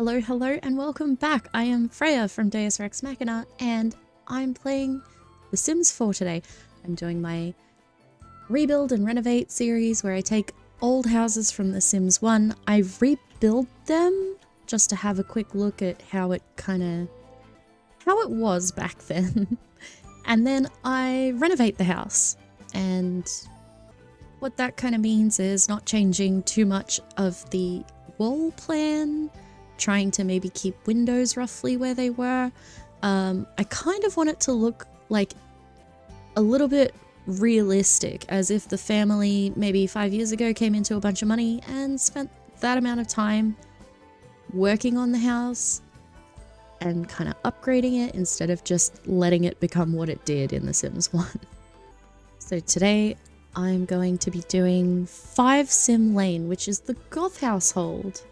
Hello, hello, and welcome back. I am Freya from Deus Rex Machina, and I'm playing The Sims 4 today. I'm doing my Rebuild and Renovate series where I take old houses from The Sims 1. I rebuild them just to have a quick look at how it was back then. And then I renovate the house. And what that kind of means is not changing too much of the wall plan, trying to maybe keep windows roughly where they were. I kind of want it to look like a little bit realistic, as if the family maybe 5 years ago came into a bunch of money and spent that amount of time working on the house and kind of upgrading it instead of just letting it become what it did in The Sims 1. So today I'm going to be doing 5 Sim Lane, which is the goth household.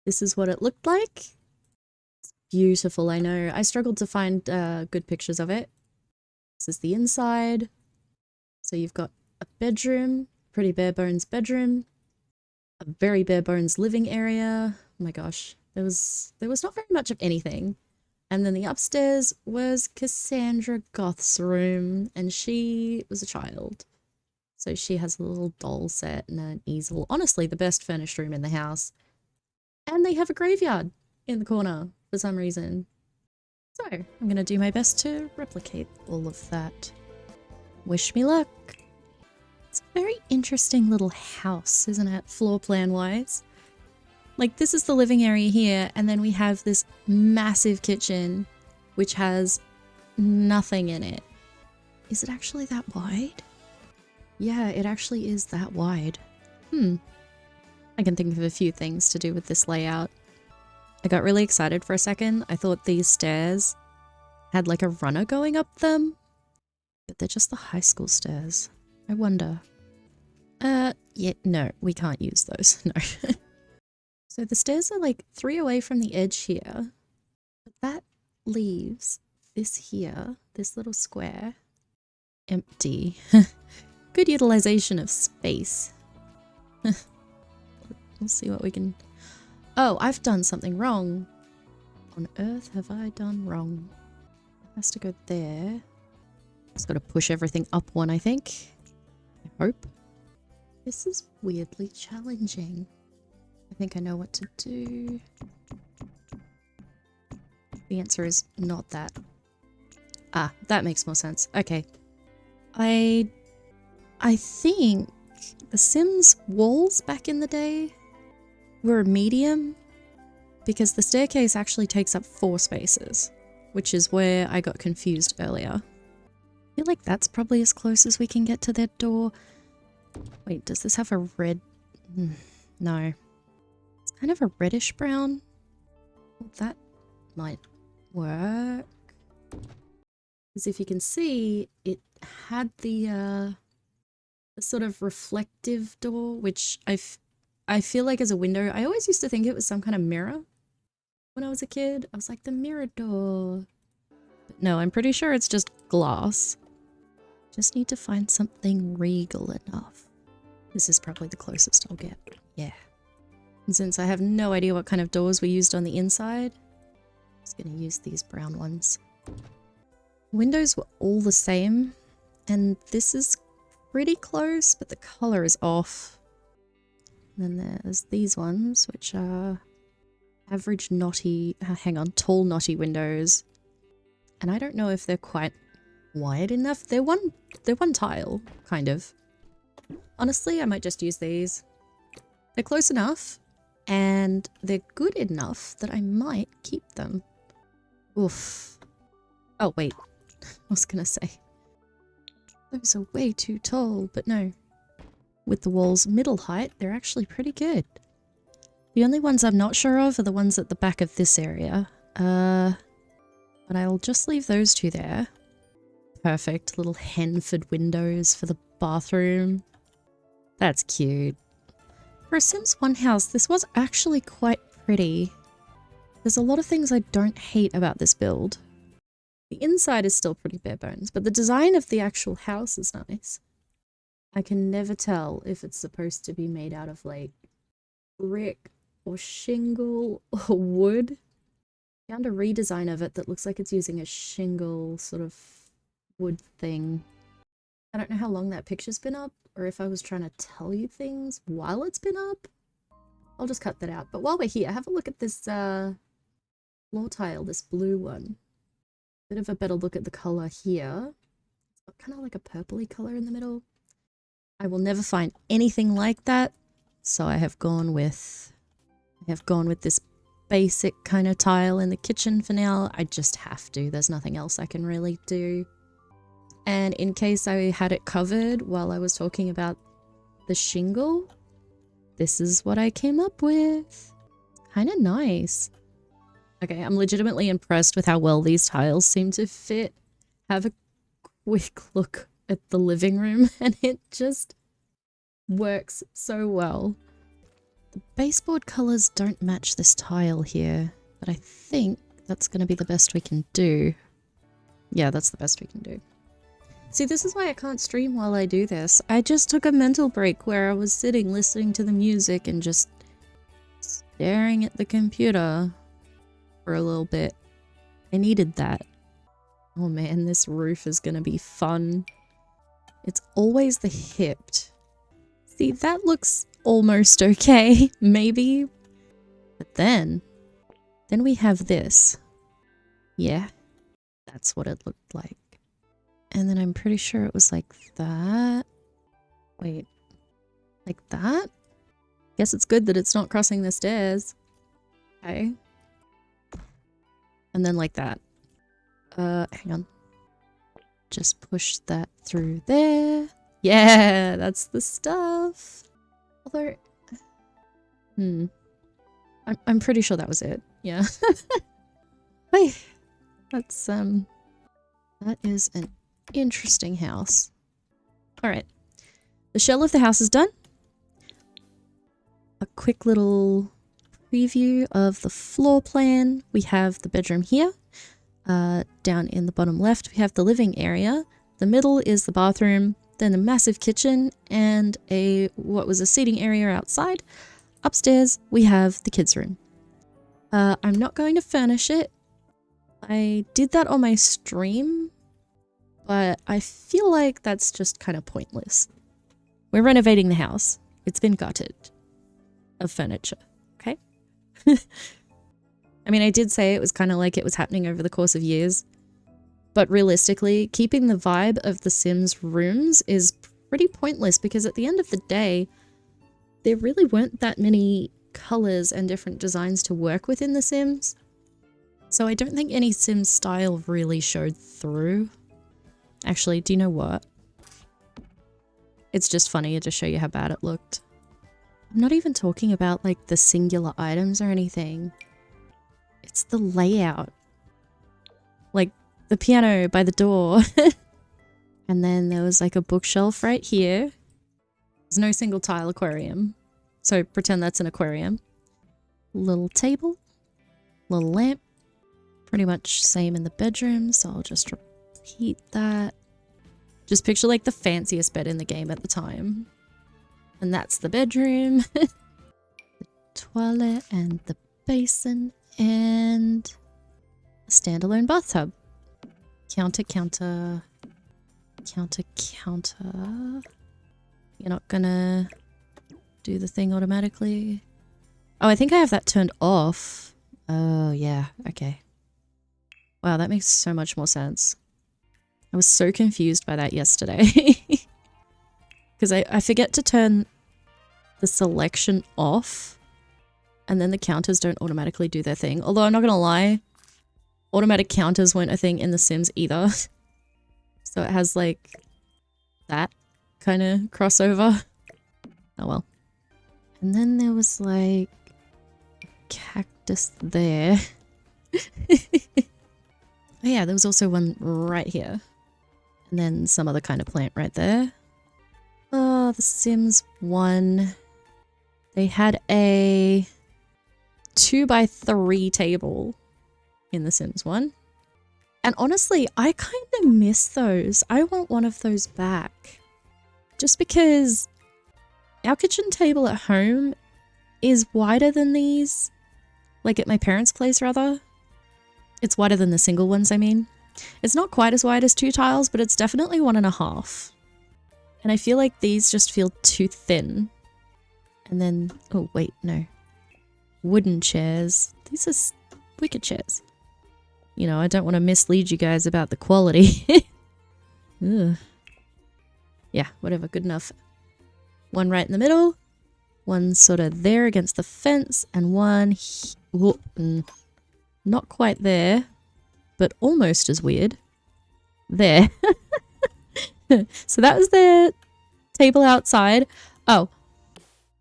This is what it looked like. It's beautiful, I know. I struggled to find good pictures of it. This is the inside. So you've got a bedroom, pretty bare bones bedroom, a very bare bones living area. Oh my gosh, there was not very much of anything. And then the upstairs was Cassandra Goth's room, and she was a child. So she has a little doll set and an easel. Honestly, the best furnished room in the house. And they have a graveyard in the corner for some reason. So I'm going to do my best to replicate all of that. Wish me luck. It's a very interesting little house, isn't it? Floor plan wise. Like, this is the living area here, and then we have this massive kitchen which has nothing in it. Is it actually that wide? Yeah, it actually is that wide. I can think of a few things to do with this layout. I got really excited for a second. I thought these stairs had like a runner going up them, but they're just the high school stairs. I wonder. Yeah, no, we can't use those, no. So the stairs are like 3 away from the edge here, but that leaves this here, this little square, empty. Good utilization of space. We'll see what we can... Oh, I've done something wrong. On earth have I done wrong? It has to go there. Just got to push everything up one, I think. I hope. This is weirdly challenging. I think I know what to do. The answer is not that. Ah, that makes more sense. Okay. I think the Sims walls back in the day were a medium, because the staircase actually takes up 4 spaces, which is where I got confused earlier. I feel like that's probably as close as we can get to their door. Wait, does this have a red? No. It's kind of a reddish brown. Well, that might work. Because if you can see, it had the sort of reflective door, which I feel like as a window, I always used to think it was some kind of mirror when I was a kid. I was like, the mirror door. But no, I'm pretty sure it's just glass. Just need to find something regal enough. This is probably the closest I'll get. Yeah. And since I have no idea what kind of doors we used on the inside, I'm just going to use these brown ones. Windows were all the same, and this is pretty close, but the color is off. And then there's these ones, which are average knotty, tall knotty windows. And I don't know if they're quite wide enough. They're one tile, kind of. Honestly, I might just use these. They're close enough, and they're good enough that I might keep them. Oof. Oh, wait. I was gonna say. Those are way too tall, but no. With the wall's middle height, they're actually pretty good. The only ones I'm not sure of are the ones at the back of this area. But I'll just leave those 2 there. Perfect little Henford windows for the bathroom. That's cute. For a Sims 1 house, this was actually quite pretty. There's a lot of things I don't hate about this build. The inside is still pretty bare bones, but the design of the actual house is nice. I can never tell if it's supposed to be made out of like brick or shingle or wood. Found a redesign of it that looks like it's using a shingle sort of wood thing. I don't know how long that picture's been up, or if I was trying to tell you things while it's been up. I'll just cut that out. But while we're here, have a look at this floor tile, this blue one. Bit of a better look at the color here. It's got kind of like a purpley color in the middle. I will never find anything like that, so I have gone with this basic kind of tile in the kitchen for now. I just have to. There's nothing else I can really do. And in case I had it covered while I was talking about the shingle, this is what I came up with. Kind of nice. Okay, I'm legitimately impressed with how well these tiles seem to fit. Have a quick look at the living room and it just works so well. The baseboard colors don't match this tile here, but I think that's going to be the best we can do. Yeah, that's the best we can do. See, this is why I can't stream while I do this. I just took a mental break where I was sitting listening to the music and just staring at the computer for a little bit. I needed that. Oh man, this roof is going to be fun. It's always the hipped. See, that looks almost okay, maybe. But then we have this. Yeah, that's what it looked like. And then I'm pretty sure it was like that. Wait, like that? Guess it's good that it's not crossing the stairs. Okay. And then like that. Hang on. Just push that through there. Yeah, that's the stuff. Although, I'm pretty sure that was it. Yeah. Hey, that's, that is an interesting house. All right. The shell of the house is done. A quick little preview of the floor plan. We have the bedroom here. Down in the bottom left, we have the living area. The middle is the bathroom, then a massive kitchen, and what was a seating area outside. Upstairs, we have the kids' room. I'm not going to furnish it. I did that on my stream, but I feel like that's just kind of pointless. We're renovating the house. It's been gutted of furniture, okay? I mean, I did say it was kind of like it was happening over the course of years, but realistically, keeping the vibe of the Sims rooms is pretty pointless because at the end of the day, there really weren't that many colors and different designs to work with in the Sims. So I don't think any Sims style really showed through. Actually, do you know what? It's just funnier to show you how bad it looked. I'm not even talking about like the singular items or anything. It's the layout. Like the piano by the door. And then there was like a bookshelf right here. There's no single tile aquarium. So pretend that's an aquarium. Little table. Little lamp. Pretty much same in the bedroom, so I'll just repeat that. Just picture like the fanciest bed in the game at the time. And that's the bedroom. The toilet and the basin and a standalone bathtub. Counter, counter, counter, counter. You're not gonna do the thing automatically. Oh, I think I have that turned off. Oh, yeah. Okay. Wow, that makes so much more sense. I was so confused by that yesterday. Because I forget to turn the selection off. And then the counters don't automatically do their thing. Although I'm not gonna lie, automatic counters weren't a thing in The Sims either. So it has like that kind of crossover. Oh well. And then there was like a cactus there. Oh yeah, there was also one right here. And then some other kind of plant right there. Oh, The Sims 1. They had a 2x3 table in The Sims 1. And honestly, I kind of miss those. I want one of those back. Just because our kitchen table at home is wider than these. Like at my parents' place, rather. It's wider than the single ones, I mean. It's not quite as wide as 2 tiles, but it's definitely 1.5. And I feel like these just feel too thin. And then, oh wait, no. Wooden chairs. These are wicker chairs. You know, I don't want to mislead you guys about the quality. Ugh. Yeah, whatever, good enough. One right in the middle. One sort of there against the fence. And one not quite there, but almost as weird. There. So that was the table outside. Oh,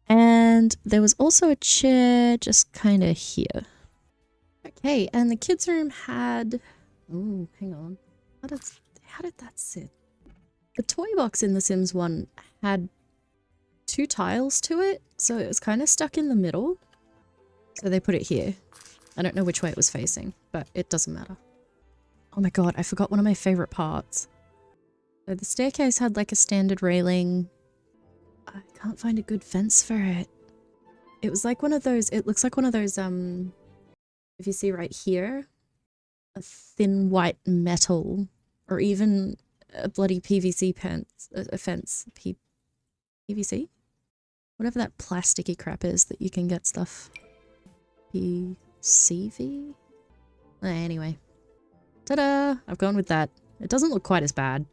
and there was also a chair just kind of here. Okay, and the kids' room had... Oh, hang on. How did that sit? The toy box in The Sims 1 had 2 tiles to it, so it was kind of stuck in the middle. So they put it here. I don't know which way it was facing, but it doesn't matter. Oh my god, I forgot one of my favorite parts. So the staircase had like a standard railing. I can't find a good fence for it. It was like one of those, it looks like one of those, if you see right here, a thin white metal, or even a bloody PVC fence. PVC? Whatever that plasticky crap is that you can get stuff. PCV? Anyway. Ta-da! I've gone with that. It doesn't look quite as bad.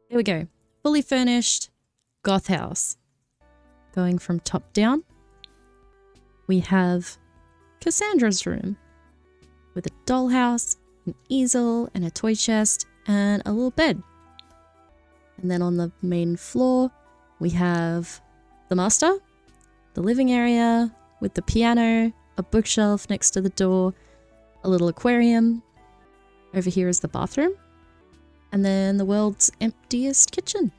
Here we go. Fully furnished goth house. Going from top down, we have Cassandra's room with a dollhouse, an easel, and a toy chest, and a little bed. And then on the main floor, we have the master, the living area with the piano, a bookshelf next to the door, a little aquarium. Over here is the bathroom. And then the world's emptiest kitchen.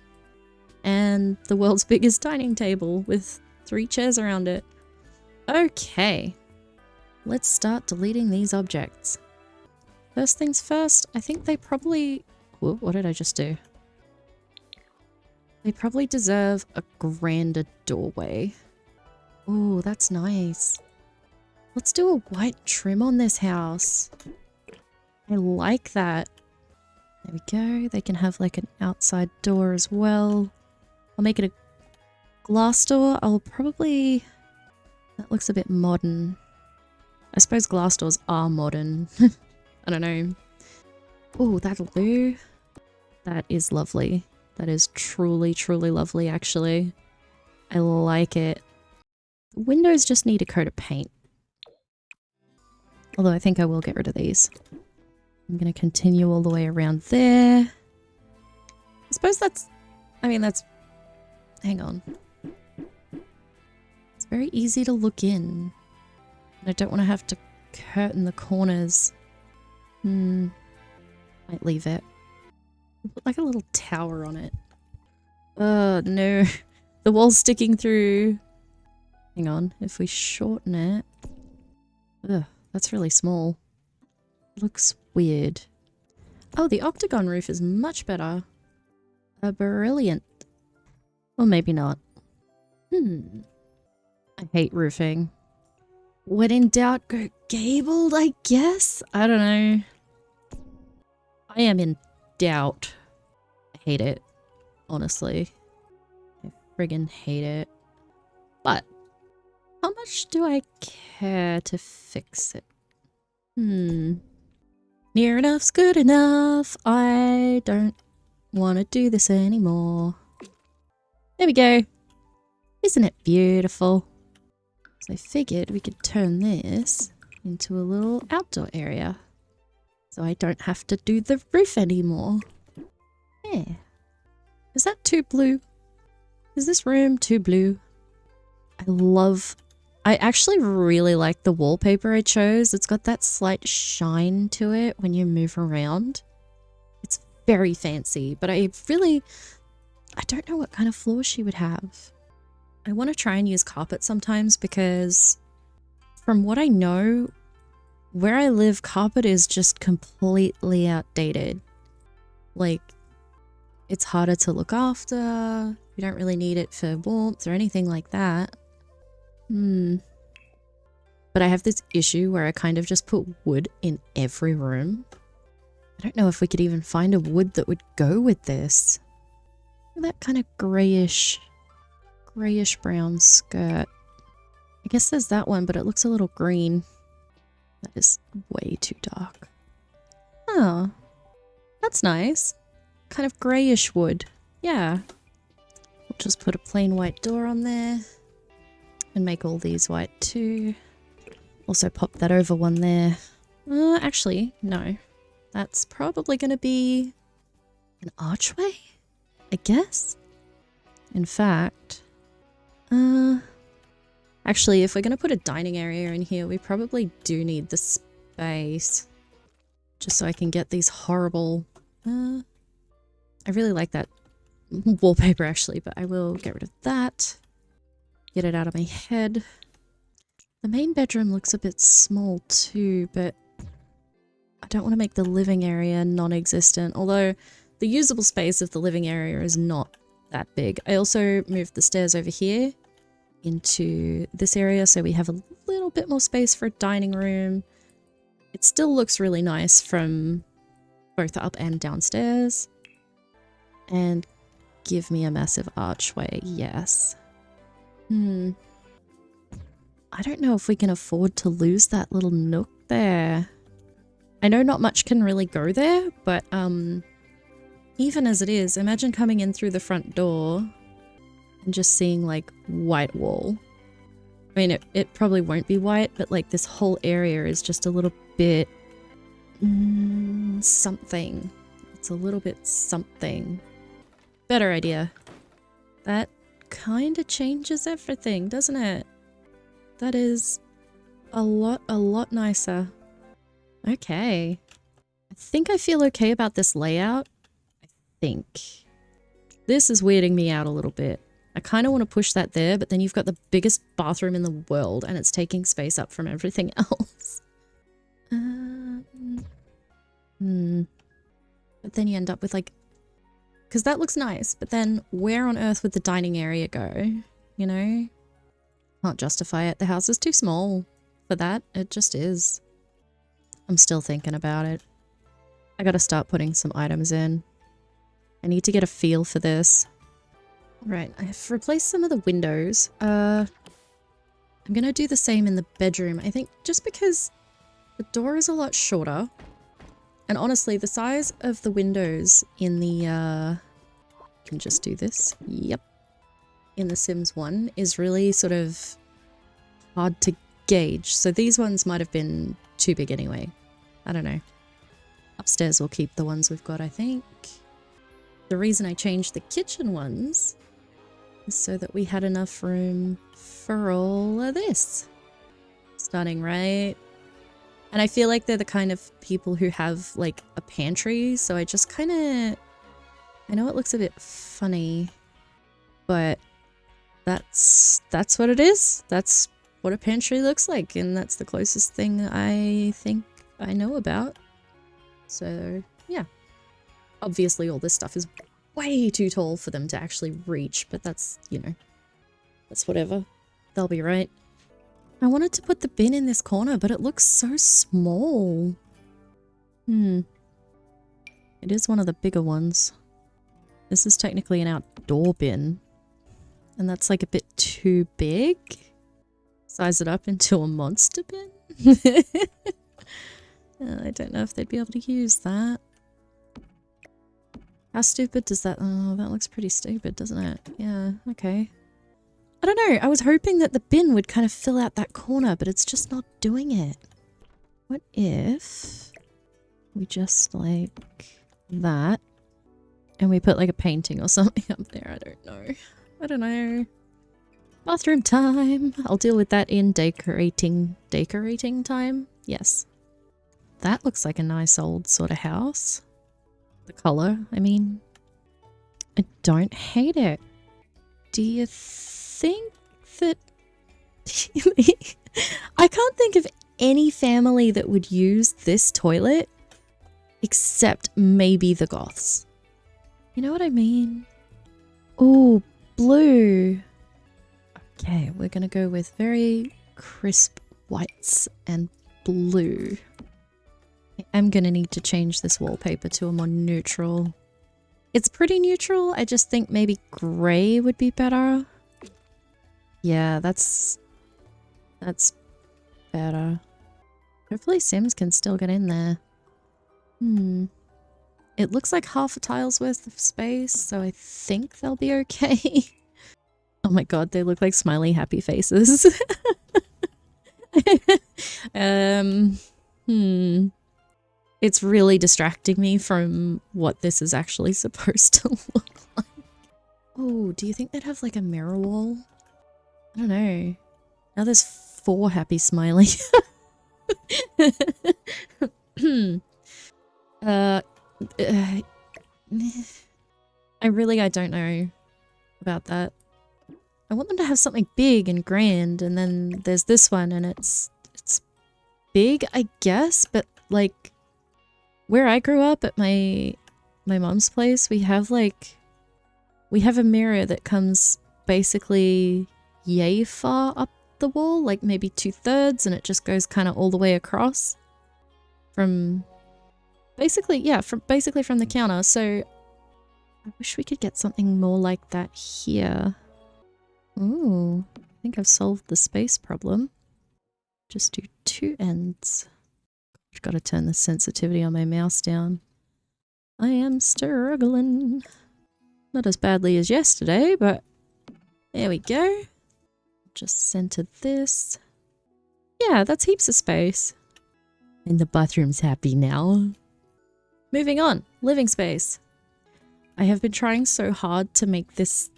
And the world's biggest dining table with 3 chairs around it. Okay. Let's start deleting these objects. First things first, I think they probably... Whoa, what did I just do? They probably deserve a grander doorway. Oh, that's nice. Let's do a white trim on this house. I like that. There we go. They can have like an outside door as well. I'll make it a glass door. I'll probably... That looks a bit modern. I suppose glass doors are modern. I don't know. Oh, that'll do. That is lovely. That is truly, truly lovely, actually. I like it. The windows just need a coat of paint. Although I think I will get rid of these. I'm going to continue all the way around there. I suppose that's... I mean, that's... Hang on. It's very easy to look in. And I don't want to have to curtain the corners. Might leave it. Put like a little tower on it. Oh, no. The wall's sticking through. Hang on. If we shorten it... Ugh, that's really small. Looks weird. Oh, the octagon roof is much better. Brilliant. Or maybe not. I hate roofing. When in doubt, go gabled, I guess? I don't know. I am in doubt. I hate it. Honestly. I friggin' hate it. But, how much do I care to fix it? Near enough's good enough. I don't want to do this anymore. There we go. Isn't it beautiful? So I figured we could turn this into a little outdoor area. So I don't have to do the roof anymore. Yeah. Is that too blue? Is this room too blue? I actually really like the wallpaper I chose. It's got that slight shine to it when you move around. It's very fancy, but I don't know what kind of floor she would have. I want to try and use carpet sometimes because from what I know, where I live, carpet is just completely outdated. Like, it's harder to look after. You don't really need it for warmth or anything like that. But I have this issue where I kind of just put wood in every room. I don't know if we could even find a wood that would go with this. That kind of grayish brown skirt. I guess there's that one, but it looks a little green. That is way too dark. Oh, that's nice. Kind of grayish wood. Yeah. We'll just put a plain white door on there and make all these white too. Also pop that over one there. Actually, no. That's probably going to be an archway, I guess. In fact, actually, if we're going to put a dining area in here, we probably do need the space. Just so I can get these horrible... I really like that wallpaper, actually, but I will get rid of that. Get it out of my head. The main bedroom looks a bit small too, but I don't want to make the living area non-existent, although the usable space of the living area is not that big. I also moved the stairs over here into this area, so we have a little bit more space for a dining room. It still looks really nice from both up and downstairs. And give me a massive archway, yes. I don't know if we can afford to lose that little nook there. I know not much can really go there, but even as it is, imagine coming in through the front door and just seeing like white wall. I mean, it probably won't be white, but like this whole area is just a little bit something. It's a little bit something. Better idea. That kind of changes everything, doesn't it? That is a lot nicer. Okay. I think I feel okay about this layout. I think. This is weirding me out a little bit. I kind of want to push that there, but then you've got the biggest bathroom in the world and it's taking space up from everything else. But then you end up with like... Because that looks nice, but then where on earth would the dining area go? You know? Can't justify it. The house is too small for that. It just is. I'm still thinking about it. I gotta start putting some items in. I need to get a feel for this. Right, I've replaced some of the windows. I'm gonna do the same in the bedroom. I think just because the door is a lot shorter. And honestly, the size of the windows in the, can just do this. Yep. In the Sims 1 is really sort of hard to gauge. So these ones might have been too big anyway. I don't know. Upstairs we'll keep the ones we've got, I think. The reason I changed the kitchen ones is so that we had enough room for all of this. Starting right. And I feel like they're the kind of people who have like a pantry. So I just kind of, I know it looks a bit funny, but that's what it is. That's what a pantry looks like. And that's the closest thing I think I know about. So yeah, obviously all this stuff is way too tall for them to actually reach, but that's, you know, that's whatever. They'll be right. I wanted to put the bin in this corner, but it looks so small. It is one of the bigger ones. This is technically an outdoor bin. And that's like a bit too big. Size it up into a monster bin. I don't know if they'd be able to use that. How stupid does that... Oh, that looks pretty stupid, doesn't it? Yeah, okay. I don't know, I was hoping that the bin would kind of fill out that corner, but it's just not doing it. What if we just like that and we put like a painting or something up there? I don't know. I don't know. Bathroom time. I'll deal with that in decorating time. Yes. That looks like a nice old sort of house. The color, I mean. I don't hate it. Do you think that... I can't think of any family that would use this toilet except maybe the goths. You know what I mean? Oh, blue. Okay, we're gonna go with very crisp whites and blue. I am gonna need to change this wallpaper to a more neutral. It's pretty neutral, I just think maybe grey would be better. Yeah, that's better. Hopefully Sims can still get in there. It looks like half a tile's worth of space, so I think they'll be okay. Oh my god, they look like smiley happy faces. It's really distracting me from what this is actually supposed to look like. Oh, do you think they'd have like a mirror wall? I don't know. Now there's 4 happy smiley. I don't know about that. I want them to have something big and grand, and then there's this one and it's big, I guess, but like where I grew up at my mom's place, we have a mirror that comes basically yay far up the wall, like maybe 2/3, and it just goes kind of all the way across from basically from the counter. So I wish we could get something more like that here. Ooh, I think I've solved the space problem. Just do 2 ends. I've got to turn the sensitivity on my mouse down. I am struggling. Not as badly as yesterday, but there we go. Just center this. Yeah, that's heaps of space. And the bathroom's happy now. Moving on, living space. I have been trying so hard to make this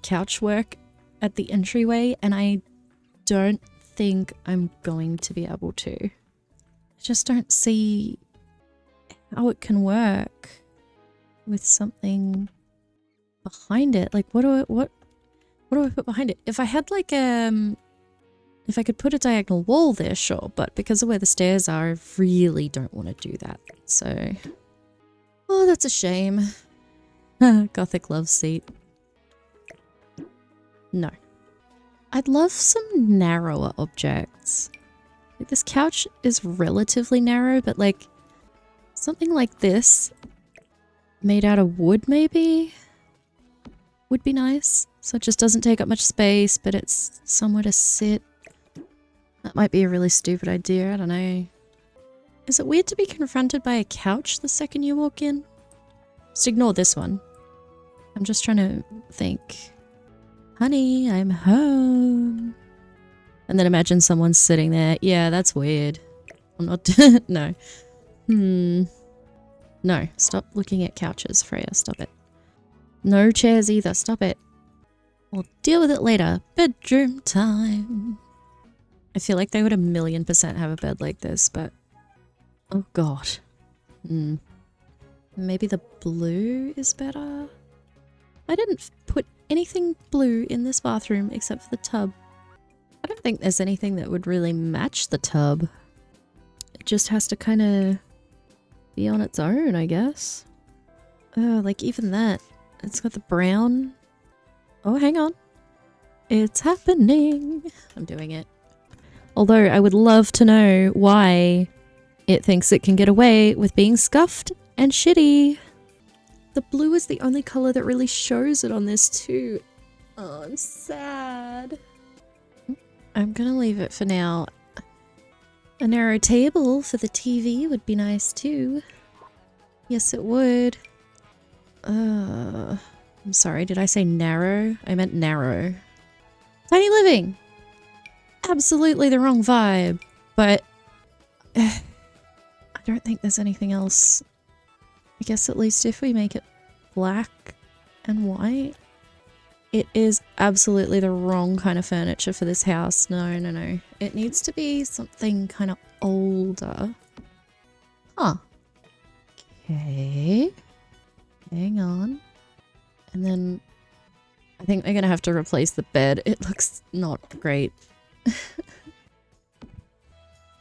couch work at the entryway, and I don't think I'm going to be able to. I just don't see how it can work with something behind it. Like, what do I put behind it? If I had like if I could put a diagonal wall there, sure, but because of where the stairs are, I really don't want to do that. So, oh, that's a shame. Gothic love seat. No. I'd love some narrower objects. Like, this couch is relatively narrow, but like something like this made out of wood maybe would be nice. So it just doesn't take up much space, but it's somewhere to sit. That might be a really stupid idea, I don't know. Is it weird to be confronted by a couch the second you walk in? Just ignore this one. I'm just trying to think. Honey, I'm home. And then imagine someone sitting there. Yeah, that's weird. I'm not... no. No, stop looking at couches, Freya. Stop it. No chairs either. Stop it. We'll deal with it later. Bedroom time. I feel like they would 1,000,000% have a bed like this, but... oh god. Maybe the blue is better? I didn't put anything blue in this bathroom except for the tub. I don't think there's anything that would really match the tub. It just has to kind of be on its own, I guess. Oh, like even that. It's got the brown. Oh, hang on. It's happening. I'm doing it. Although I would love to know why it thinks it can get away with being scuffed and shitty. The blue is the only color that really shows it on this too. Oh, I'm sad. I'm gonna leave it for now. A narrow table for the TV would be nice too. Yes, it would. I'm sorry, did I say narrow? I meant narrow. Tiny living! Absolutely the wrong vibe, but I don't think there's anything else. I guess at least if we make it black and white. It is absolutely the wrong kind of furniture for this house. No, no, no. It needs to be something kind of older. Huh. Okay. Hang on. And then I think we're gonna have to replace the bed. It looks not great.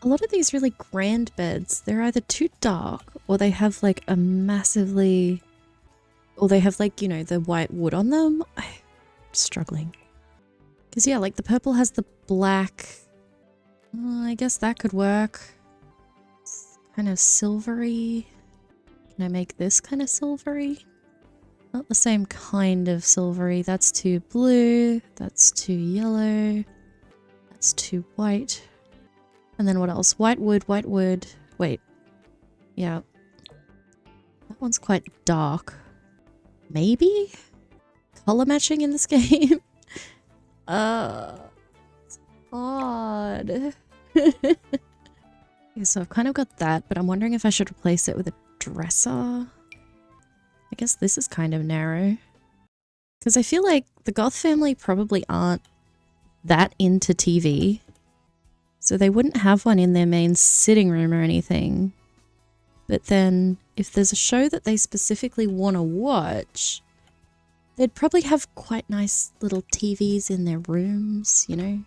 A lot of these really grand beds, they're either too dark or they have like a massively... or they have like, you know, the white wood on them. I'm struggling. Because yeah, like the purple has the black. I guess that could work. It's kind of silvery. Can I make this kind of silvery? Not the same kind of silvery. That's too blue. That's too yellow. That's too white. And then what else? White wood, white wood. Wait. Yeah. That one's quite dark. Maybe? Color matching in this game? It's odd. Okay, so I've kind of got that, but I'm wondering if I should replace it with a dresser. I guess this is kind of narrow. Because I feel like the Goth family probably aren't that into TV. So they wouldn't have one in their main sitting room or anything. But then if there's a show that they specifically want to watch, they'd probably have quite nice little TVs in their rooms, you know?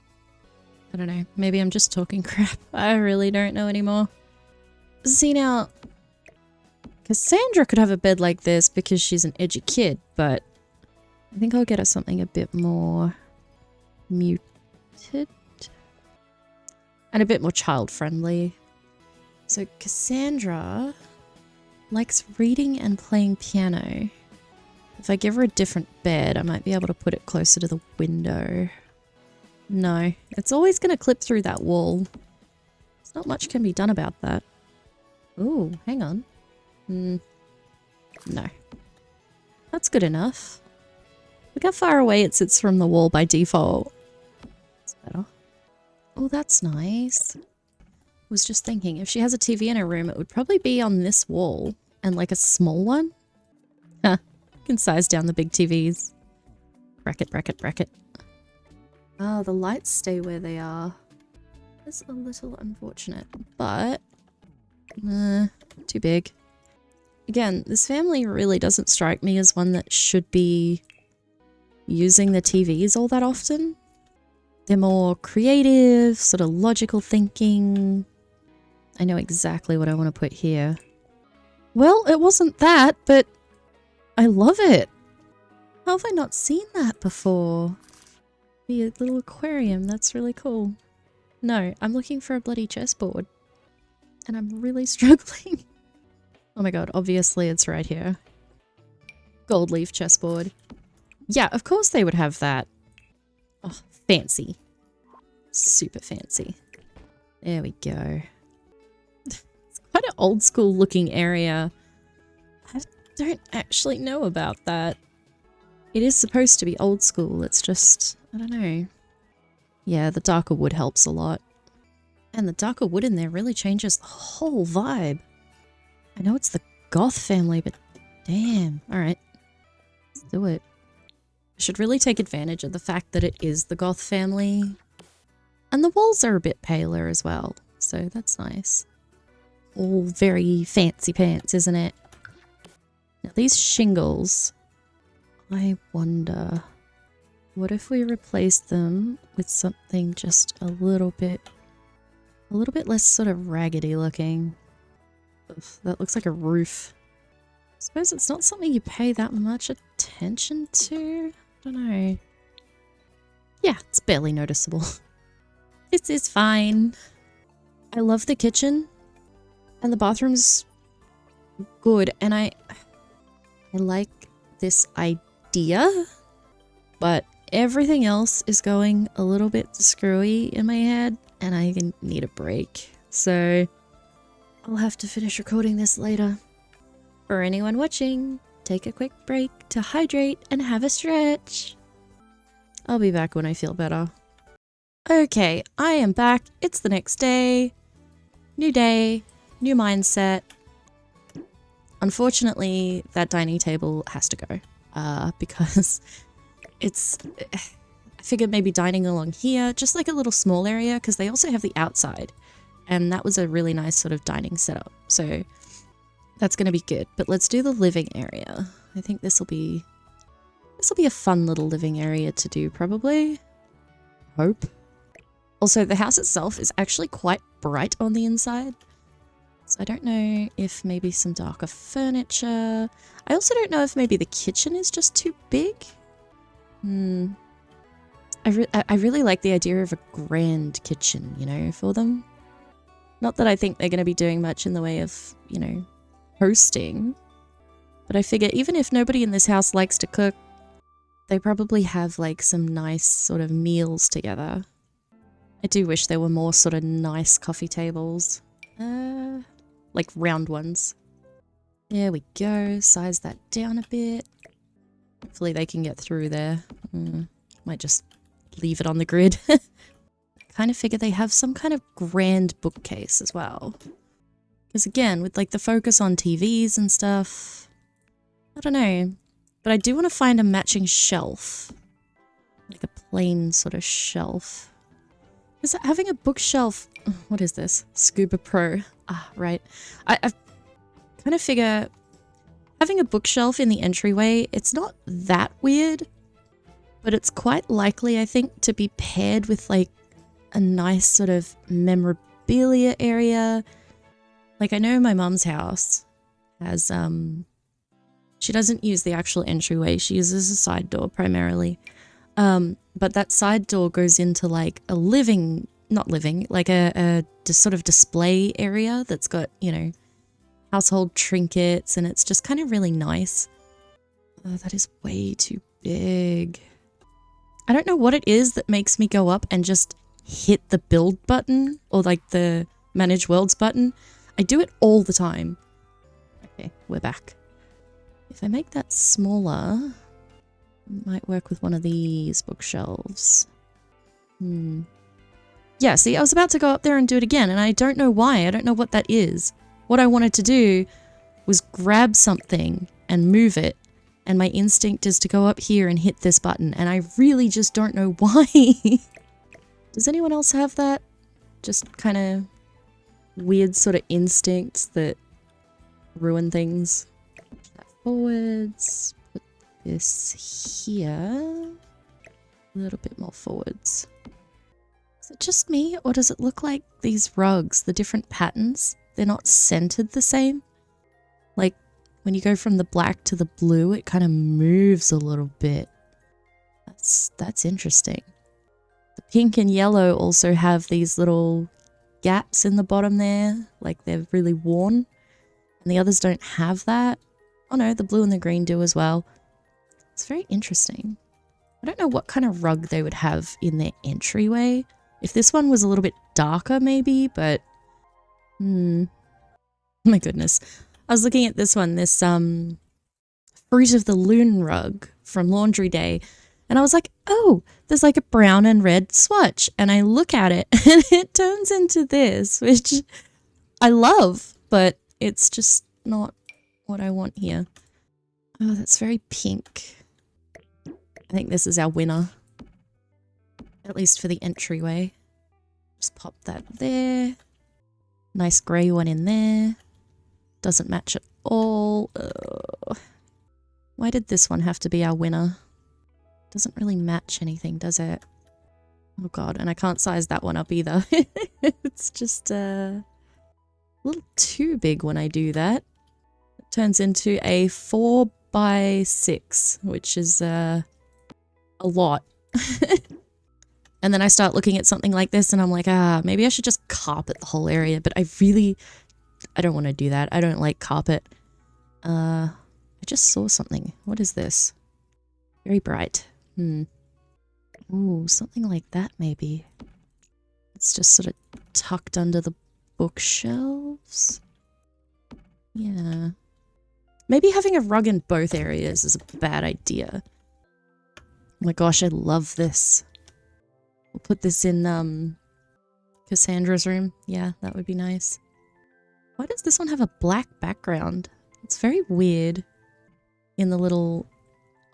I don't know. Maybe I'm just talking crap. I really don't know anymore. See now, Cassandra could have a bed like this because she's an edgy kid, but I think I'll get her something a bit more muted and a bit more child-friendly. So Cassandra likes reading and playing piano. If I give her a different bed, I might be able to put it closer to the window. No, it's always going to clip through that wall. There's not much can be done about that. Ooh, hang on. No. That's good enough. Look how far away it sits from the wall by default. That's better. Oh, that's nice. Was just thinking, if she has a TV in her room, it would probably be on this wall and like a small one. Huh. You can size down the big TVs. Bracket, bracket, bracket. Oh, the lights stay where they are. It's a little unfortunate, but too big. Again, this family really doesn't strike me as one that should be using the TVs all that often. They're more creative, sort of logical thinking. I know exactly what I want to put here. Well, it wasn't that, but I love it. How have I not seen that before? Be a little aquarium, that's really cool. No, I'm looking for a bloody chessboard. And I'm really struggling. Oh my god, obviously it's right here. Gold leaf chessboard. Yeah, of course they would have that. Oh, fancy. Super fancy. There we go. It's quite an old school looking area. I don't actually know about that. It is supposed to be old school, it's just, I don't know. Yeah, the darker wood helps a lot. And the darker wood in there really changes the whole vibe. I know it's the Goth family, but damn. Alright. Let's do it. I should really take advantage of the fact that it is the Goth family. And the walls are a bit paler as well, so that's nice. All very fancy pants, isn't it? Now these shingles, I wonder, what if we replace them with something just a little bit less sort of raggedy looking? Ugh, that looks like a roof. I suppose it's not something you pay that much attention to? I don't know. Yeah, it's barely noticeable. This is fine. I love the kitchen. And the bathroom's good. And I like this idea. But everything else is going a little bit screwy in my head. And I need a break. So I'll have to finish recording this later. For anyone watching, take a quick break to hydrate and have a stretch. I'll be back when I feel better. Okay, I am back. It's the next day. New day, new mindset. Unfortunately, that dining table has to go. Because it's... I figured maybe dining along here, just like a little small area, because they also have the outside. And that was a really nice sort of dining setup. So that's going to be good. But let's do the living area. I think this will be a fun little living area to do, probably. Hope. Also, the house itself is actually quite bright on the inside. So I don't know if maybe some darker furniture. I also don't know if maybe the kitchen is just too big. I really like the idea of a grand kitchen, you know, for them. Not that I think they're going to be doing much in the way of, you know, hosting. But I figure even if nobody in this house likes to cook, they probably have like some nice sort of meals together. I do wish there were more sort of nice coffee tables. Like round ones. There we go. Size that down a bit. Hopefully they can get through there. Might just leave it on the grid. Kind of figure they have some kind of grand bookcase as well. Because again, with like the focus on TVs and stuff, I don't know. But I do want to find a matching shelf. Like a plain sort of shelf. Is that having a bookshelf? What is this? Scuba Pro. Ah, right. I kind of figure having a bookshelf in the entryway, it's not that weird. But it's quite likely, I think, to be paired with like a nice sort of memorabilia area. Like I know my mum's house has, she doesn't use the actual entryway. She uses a side door primarily. But that side door goes into like a like a sort of display area that's got, you know, household trinkets, and it's just kind of really nice. Oh, that is way too big. I don't know what it is that makes me go up and just hit the build button or like the manage worlds button. I do it all the time. Okay, we're back. If I make that smaller, it might work with one of these bookshelves. Yeah, see, I was about to go up there and do it again, and I don't know why. I don't know what that is. What I wanted to do was grab something and move it, and my instinct is to go up here and hit this button, and I really just don't know why. Does anyone else have that? Just kind of weird sort of instincts that ruin things. Push that forwards. Put this here. A little bit more forwards. Is it just me, or does it look like these rugs, the different patterns, they're not centered the same? Like, when you go from the black to the blue, it kind of moves a little bit. That's interesting. The pink and yellow also have these little gaps in the bottom there, like they're really worn. And the others don't have that. Oh no, the blue and the green do as well. It's very interesting. I don't know what kind of rug they would have in their entryway. If this one was a little bit darker maybe, but... Oh my goodness. I was looking at this one, this Fruit of the Loon rug from Laundry Day, and I was like, oh, there's like a brown and red swatch. And I look at it and it turns into this, which I love, but it's just not what I want here. Oh, that's very pink. I think this is our winner. At least for the entryway. Just pop that there. Nice grey one in there. Doesn't match at all. Ugh. Why did this one have to be our winner? Doesn't really match anything, does it? Oh god, and I can't size that one up either. It's just a little too big when I do that. It turns into a 4x6, which is a lot. And then I start looking at something like this and I'm like, maybe I should just carpet the whole area, but I don't want to do that. I don't like carpet. I just saw something. What is this? Very bright. Ooh, something like that maybe. It's just sort of tucked under the bookshelves. Yeah. Maybe having a rug in both areas is a bad idea. Oh my gosh, I love this. We'll put this in Cassandra's room. Yeah, that would be nice. Why does this one have a black background? It's very weird. In the little...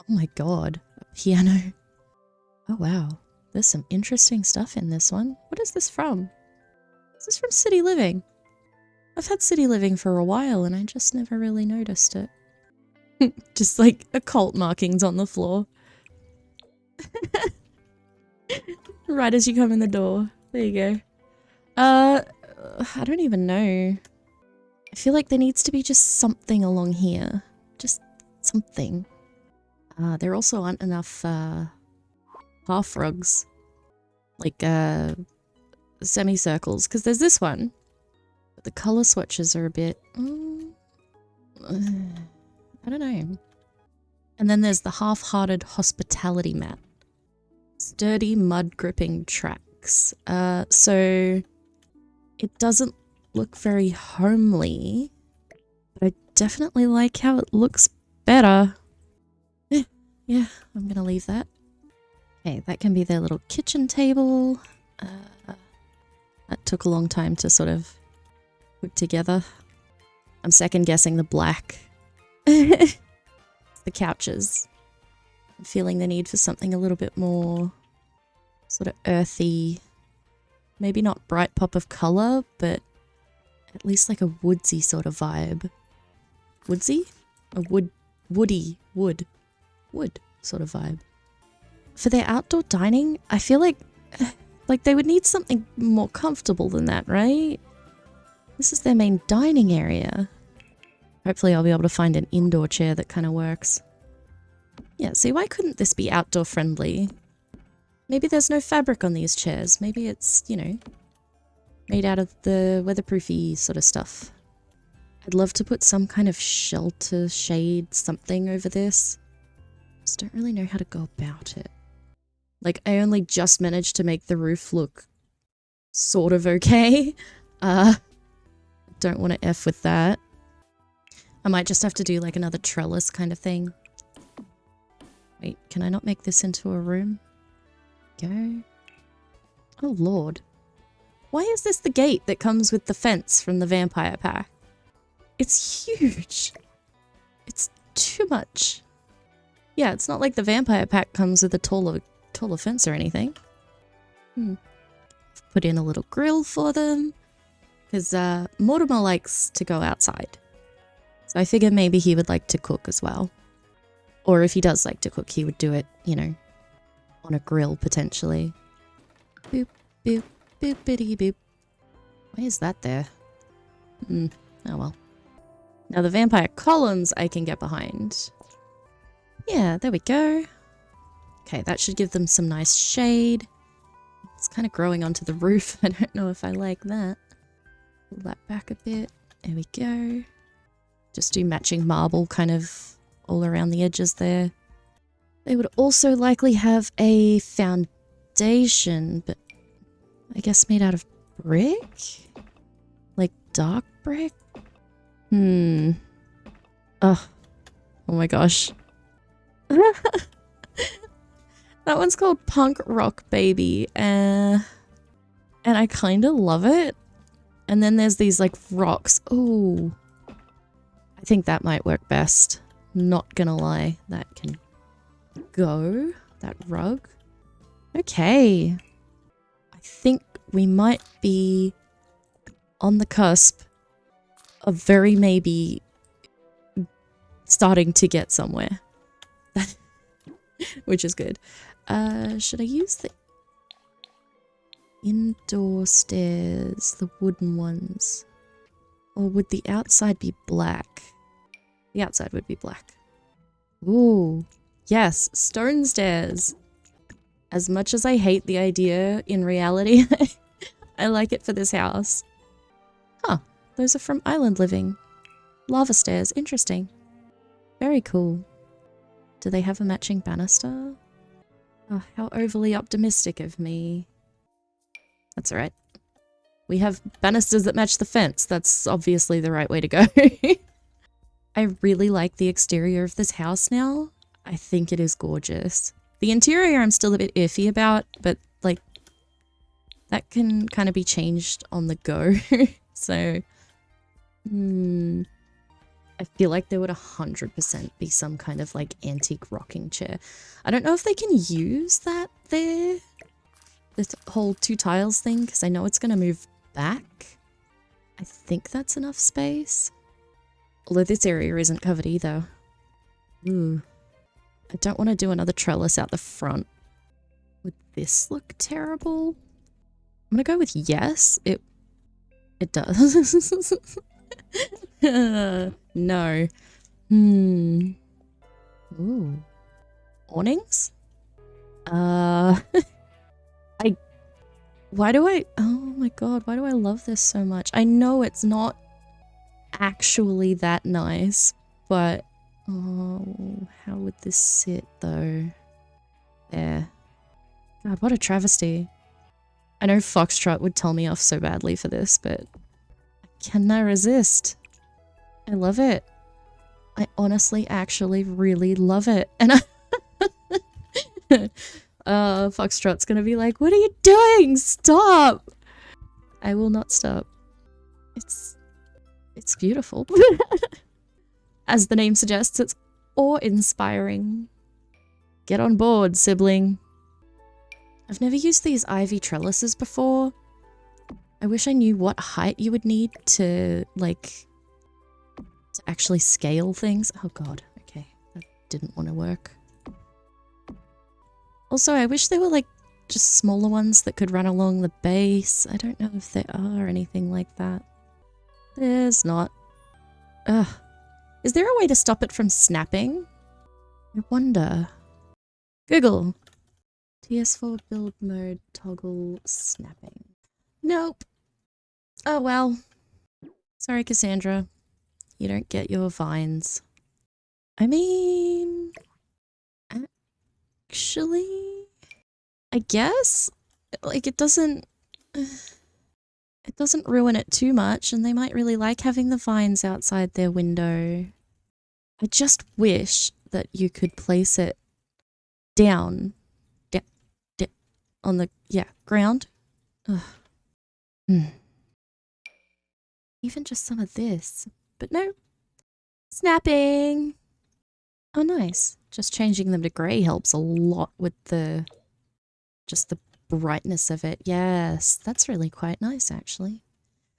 Oh my god. A piano. Oh wow. There's some interesting stuff in this one. What is this from? Is this from City Living? I've had City Living for a while and I just never really noticed it. Just like occult markings on the floor. Right as you come in the door. There you go. I don't even know. I feel like there needs to be just something along here. Just something. There also aren't enough half rugs. Like, semicircles. Because there's this one. But the color swatches are a bit... I don't know. And then there's the half-hearted hospitality mat. Sturdy mud gripping tracks. So it doesn't look very homely, but I definitely like how it looks better. Yeah, I'm gonna leave that. Okay, that can be their little kitchen table. That took a long time to sort of put together. I'm second guessing the black. The couches. I'm feeling the need for something a little bit more sort of earthy. Maybe not bright pop of color, but at least like a woodsy sort of vibe. Woodsy? A woody sort of vibe. For their outdoor dining, I feel like they would need something more comfortable than that, right? This is their main dining area. Hopefully I'll be able to find an indoor chair that kind of works. Yeah, see, why couldn't this be outdoor friendly? Maybe there's no fabric on these chairs. Maybe it's, you know, made out of the weatherproofy sort of stuff. I'd love to put some kind of shelter shade something over this. Just don't really know how to go about it. Like, I only just managed to make the roof look sort of okay. Don't want to F with that. I might just have to do like another trellis kind of thing. Wait, can I not make this into a room? Go. Oh lord. Why is this the gate that comes with the fence from the vampire pack? It's huge. It's too much. Yeah, it's not like the vampire pack comes with a taller fence or anything. Put in a little grill for them. Because Mortimer likes to go outside. So I figure maybe he would like to cook as well. Or if he does like to cook, he would do it, you know, on a grill potentially. Boop, boop, boop, bitty, boop. Why is that there? Oh well. Now the vampire columns I can get behind. Yeah, there we go. Okay, that should give them some nice shade. It's kind of growing onto the roof. I don't know if I like that. Pull that back a bit. There we go. Just do matching marble kind of all around the edges there. They would also likely have a foundation, but I guess made out of brick? Like dark brick? Oh my gosh. That one's called Punk Rock Baby, and I kind of love it. And then there's these like rocks. Oh, I think that might work best. Not gonna lie, that can go. That rug. Okay. I think we might be on the cusp of very maybe starting to get somewhere. Which is good. Should I use the indoor stairs, the wooden ones? Or would the outside be black? The outside would be black. Ooh, yes, stone stairs. As much as I hate the idea in reality, I like it for this house. Huh, those are from Island Living. Lava stairs, interesting. Very cool. Do they have a matching banister? Oh, how overly optimistic of me. That's alright. We have banisters that match the fence. That's obviously the right way to go. I really like the exterior of this house now. I think it is gorgeous. The interior I'm still a bit iffy about, but like that can kind of be changed on the go. So, I feel like there would 100% be some kind of like antique rocking chair. I don't know if they can use that there. This whole 2 tiles thing, because I know it's going to move back. I think that's enough space. Although this area isn't covered either. Ooh. I don't want to do another trellis out the front. Would this look terrible? I'm going to go with yes. It does. No. Ooh. Awnings? Uh, oh my god, why do I love this so much? I know it's not actually that nice, but oh, how would this sit though? There. God, what a travesty. I know Foxtrot would tell me off so badly for this, but I cannot resist. I love it. I honestly actually really love it. And Foxtrot's gonna be like, what are you doing? Stop! I will not stop. It's beautiful. As the name suggests, it's awe-inspiring. Get on board, sibling. I've never used these ivy trellises before. I wish I knew what height you would need to, like, to actually scale things. Oh god, okay. That didn't want to work. Also, I wish there were, like, just smaller ones that could run along the base. I don't know if there are anything like that. There's not. Ugh. Is there a way to stop it from snapping? I wonder. Google. TS4 build mode toggle snapping. Nope. Oh well. Sorry, Cassandra. You don't get your vines. I mean... actually... I guess? Like, it doesn't... It doesn't ruin it too much, and they might really like having the vines outside their window. I just wish that you could place it down on the, ground. Ugh. Even just some of this. But no. Snapping! Oh, nice. Just changing them to grey helps a lot with the... just the brightness of it. Yes, that's really quite nice, actually.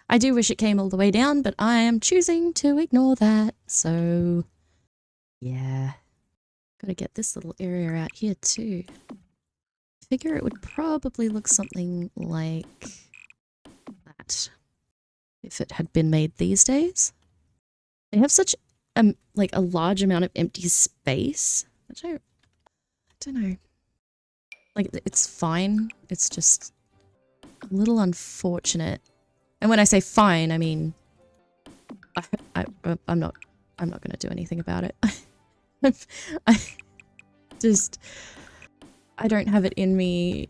I do wish it came all the way down, but I am choosing to ignore that. So, yeah. Gotta get this little area out here, too. Figure it would probably look something like that if it had been made these days. They have such like a large amount of empty space. I don't know. Like, it's fine. It's just a little unfortunate. And when I say fine, I mean I'm not gonna do anything about it. I don't have it in me.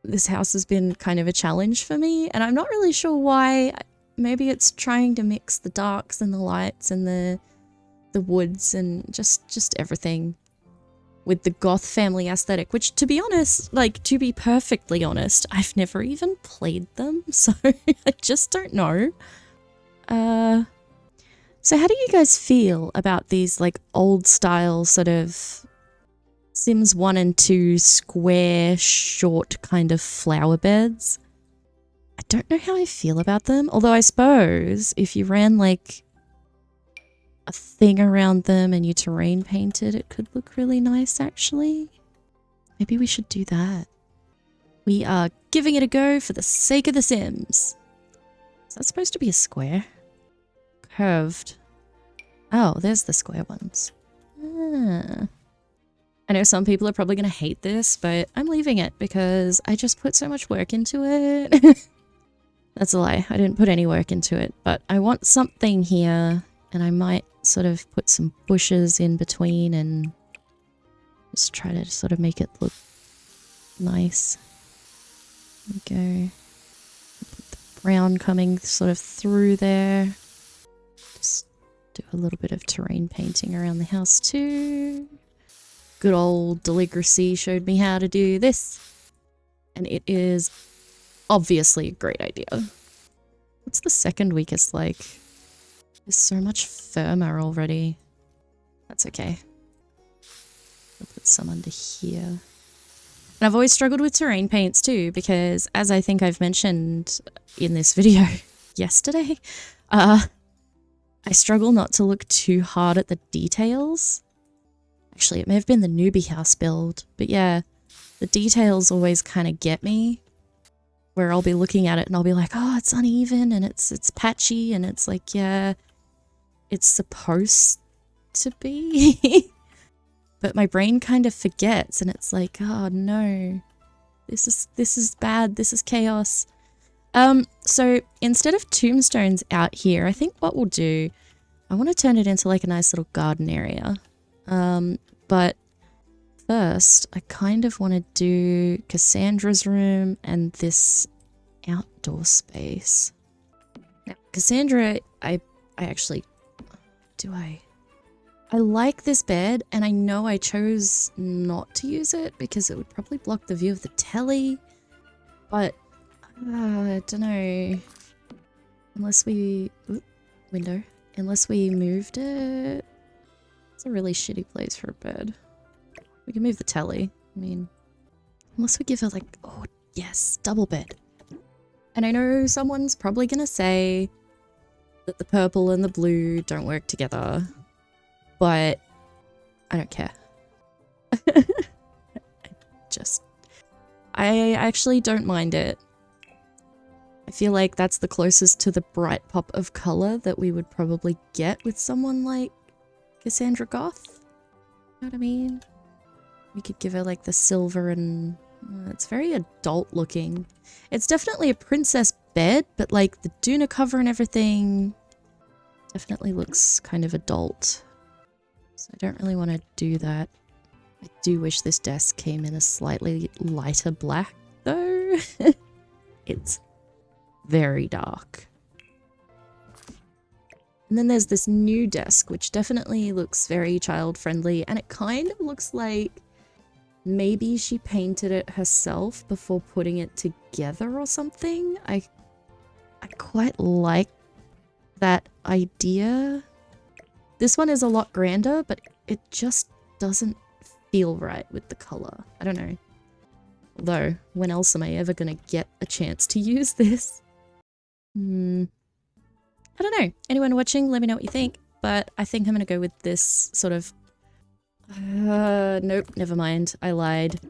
This house has been kind of a challenge for me, and I'm not really sure why. Maybe it's trying to mix the darks and the lights and the woods and just everything with the goth family aesthetic, which, to be honest, like, to be perfectly honest, I've never even played them, so I just don't know. So how do you guys feel about these, like, old style sort of Sims 1 and 2 square, short kind of flower beds? I don't know how I feel about them, although I suppose if you ran, like, a thing around them and you terrain painted, it could look really nice, actually. Maybe we should do that. We are giving it a go for the sake of the Sims. Is that supposed to be a square? Curved. Oh, there's the square ones. Ah. I know some people are probably going to hate this, but I'm leaving it because I just put so much work into it. That's a lie. I didn't put any work into it, but I want something here, and I might sort of put some bushes in between and just try to sort of make it look nice. There we go. Put the brown coming sort of through there. Just do a little bit of terrain painting around the house too. Good old Deligracy showed me how to do this, and it is obviously a great idea. What's the second weakest like? There's so much firmer already. That's okay. I'll put some under here. And I've always struggled with terrain paints too, because as I think I've mentioned in this video yesterday, I struggle not to look too hard at the details. Actually, it may have been the newbie house build, but yeah, the details always kind of get me, where I'll be looking at it and I'll be like, oh, it's uneven and it's patchy, and it's like, yeah, it's supposed to be. but my brain kind of forgets and it's like, oh no, this is bad. This is chaos. So instead of tombstones out here, I think what we'll do, I want to turn it into like a nice little garden area. But first, I kind of want to do Cassandra's room and this outdoor space. Now, Cassandra, I actually, I like this bed, and I know I chose not to use it because it would probably block the view of the telly, but I don't know. Unless we... Ooh, window. Unless we moved it... It's a really shitty place for a bed. We can move the telly. I mean... Unless we give her like... Oh, yes. Double bed. And I know someone's probably gonna say that the purple and the blue don't work together. But... I don't care. I actually don't mind it. I feel like that's the closest to the bright pop of color that we would probably get with someone like Cassandra Goth. You know what I mean? We could give her like the silver and... it's very adult looking. It's definitely a princess bed, but like the Duna cover and everything definitely looks kind of adult. So I don't really want to do that. I do wish this desk came in a slightly lighter black though. It's very dark. And then there's this new desk, which definitely looks very child-friendly, and it kind of looks like maybe she painted it herself before putting it together or something. I quite like that idea. This one is a lot grander, but it just doesn't feel right with the color. I don't know. Although, when else am I ever gonna get a chance to use this? I don't know. Anyone watching, let me know what you think. But I think I'm gonna go with this sort of... nope, never mind. I lied.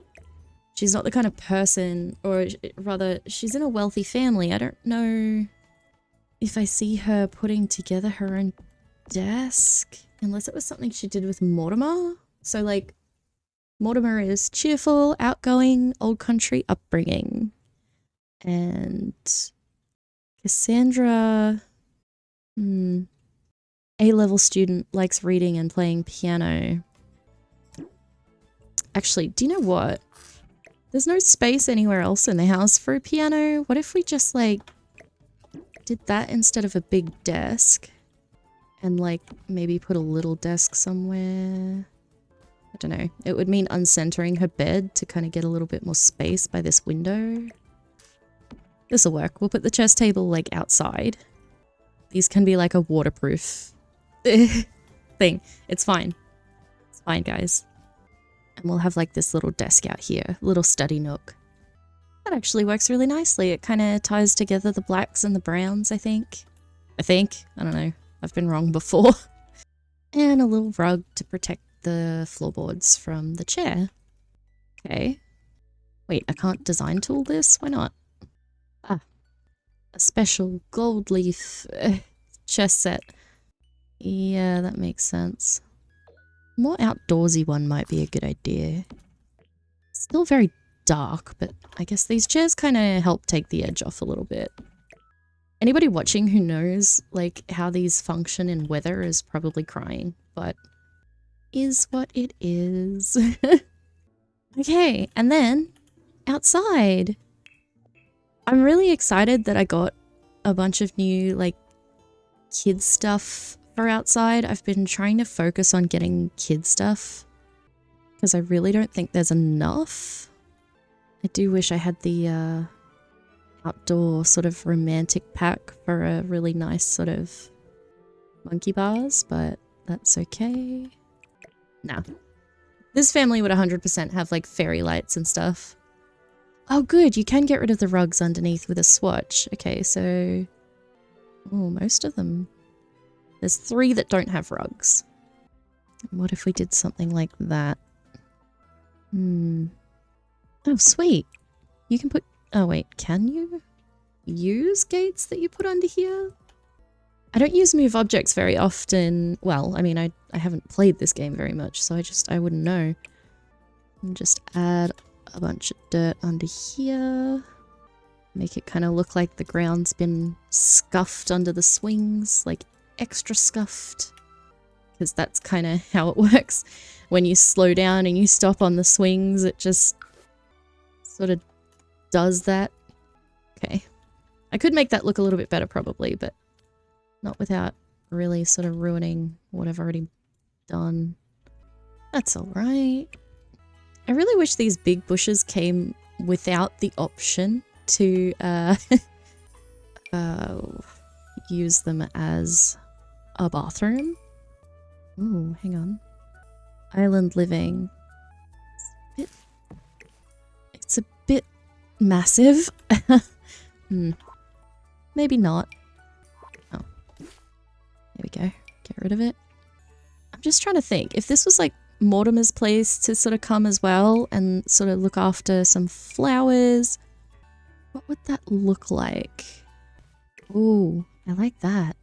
She's not the kind of person, or rather, she's in a wealthy family. I don't know if I see her putting together her own desk. Unless it was something she did with Mortimer. So, like, Mortimer is cheerful, outgoing, old country upbringing. And Cassandra... A-level student, likes reading and playing piano. Actually, do you know what? There's no space anywhere else in the house for a piano. What if we just, like, did that instead of a big desk? And, like, maybe put a little desk somewhere? I don't know. It would mean uncentering her bed to kind of get a little bit more space by this window. This'll work. We'll put the chess table, like, outside. These can be, like, a waterproof thing. It's fine. It's fine, guys. And we'll have, like, this little desk out here. Little study nook. That actually works really nicely. It kind of ties together the blacks and the browns, I think. I don't know. I've been wrong before. And a little rug to protect the floorboards from the chair. Okay. Wait, I can't design tool this? Why not? Ah. A special gold leaf chess set. Yeah, that makes sense. More outdoorsy one might be a good idea. Still very dark, but I guess these chairs kind of help take the edge off a little bit. Anybody watching who knows, like, how these function in weather is probably crying, but is what it is. Okay, and then outside. I'm really excited that I got a bunch of new, like, kid stuff for outside. I've been trying to focus on getting kid stuff because I really don't think there's enough. I do wish I had the outdoor sort of romantic pack for a really nice sort of monkey bars, but that's okay. Nah. This family would 100% have like fairy lights and stuff. Oh good, you can get rid of the rugs underneath with a swatch. Okay, so... oh, most of them. There's 3 that don't have rugs. What if we did something like that? Oh, sweet. You can put... oh wait, can you use gates that you put under here? I don't use move objects very often. Well, I mean, I haven't played this game very much, so I wouldn't know. And just add a bunch of dirt under here. Make it kind of look like the ground's been scuffed under the swings, like extra scuffed. Because that's kind of how it works. When you slow down and you stop on the swings, it just sort of does that. Okay. I could make that look a little bit better probably, but not without really sort of ruining what I've already done. That's alright. I really wish these big bushes came without the option to use them as a bathroom. Ooh, hang on. Island living. It's a bit massive. Maybe not. Oh. There we go. Get rid of it. I'm just trying to think. If this was like Mortimer's place to sort of come as well and sort of look after some flowers, what would that look like? Ooh, I like that.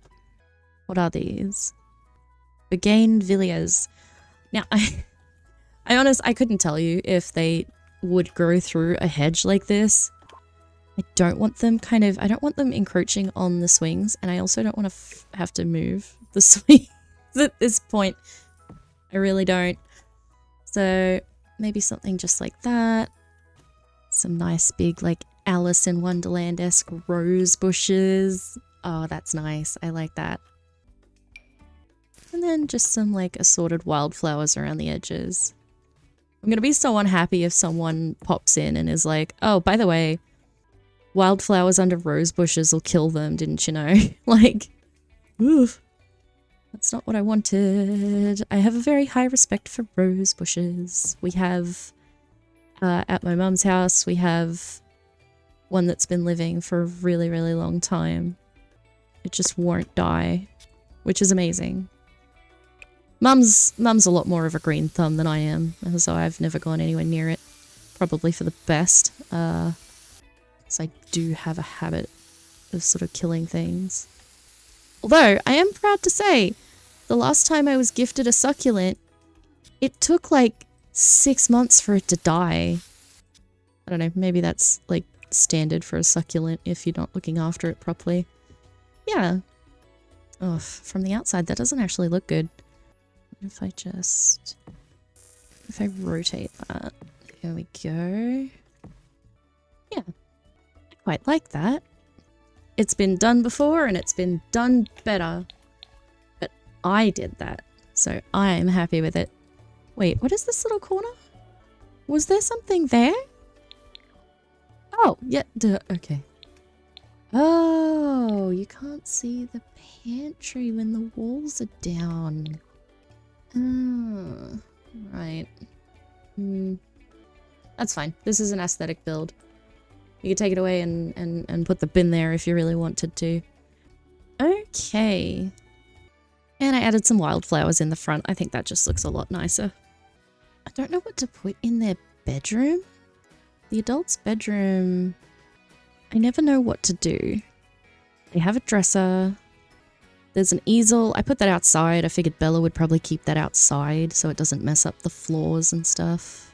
What are these? Bougainvilleas. Now, I couldn't tell you if they would grow through a hedge like this. I don't want them I don't want them encroaching on the swings, and I also don't want to have to move the swings at this point. I really don't. So maybe something just like that. Some nice big like Alice in Wonderland-esque rose bushes. Oh, that's nice. I like that. And then just some like assorted wildflowers around the edges. I'm gonna be so unhappy if someone pops in and is like, oh, by the way, wildflowers under rose bushes will kill them, didn't you know? Like, oof. That's not what I wanted. I have a very high respect for rose bushes. We have, at my mum's house, we have one that's been living for a really, really long time. It just won't die, which is amazing. Mum's a lot more of a green thumb than I am, so I've never gone anywhere near it. Probably for the best, because I do have a habit of sort of killing things. Although, I am proud to say, the last time I was gifted a succulent, it took like 6 months for it to die. I don't know, maybe that's like standard for a succulent if you're not looking after it properly. Yeah. Oh, from the outside, that doesn't actually look good. If I rotate that, here we go. Yeah, I quite like that. It's been done before and it's been done better, but I did that, so I am happy with it. Wait, what is this little corner? Was there something there? Oh, yeah, duh, okay. Oh, you can't see the pantry when the walls are down. Oh, right. That's fine. This is an aesthetic build. You can take it away and put the bin there if you really wanted to. Okay. And I added some wildflowers in the front. I think that just looks a lot nicer. I don't know what to put in their bedroom. The adult's bedroom, I never know what to do. They have a dresser. There's an easel. I put that outside. I figured Bella would probably keep that outside so it doesn't mess up the floors and stuff.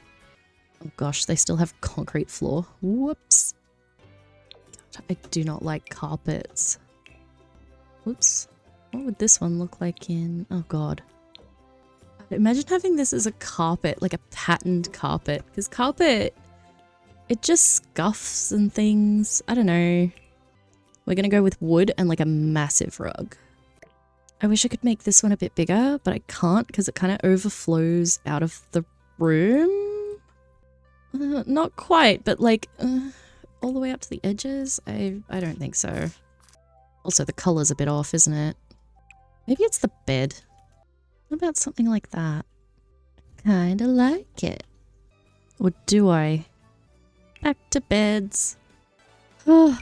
Oh gosh, they still have concrete floor. Whoops. God, I do not like carpets. Whoops. What would this one look like in... Oh god. Imagine having this as a carpet, like a patterned carpet. Because carpet, it just scuffs and things. I don't know. We're gonna go with wood and like a massive rug. I wish I could make this one a bit bigger, but I can't because it kind of overflows out of the room. Not quite, but like all the way up to the edges? I don't think so. Also, the color's a bit off, isn't it? Maybe it's the bed. What about something like that? Kinda like it. Or do I? Back to beds. Oh,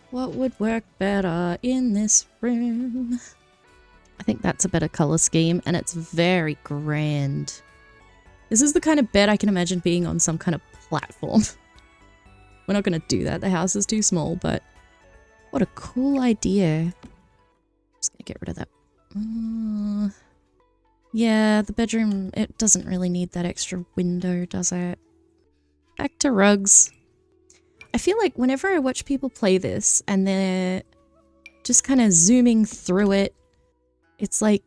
what would work better in this room? I think that's a better color scheme, and it's very grand. This is the kind of bed I can imagine being on some kind of platform. We're not going to do that. The house is too small, but what a cool idea. Just gonna get rid of that. Yeah, the bedroom, it doesn't really need that extra window, does it? Back to rugs. I feel like whenever I watch people play this and they're just kind of zooming through it, it's like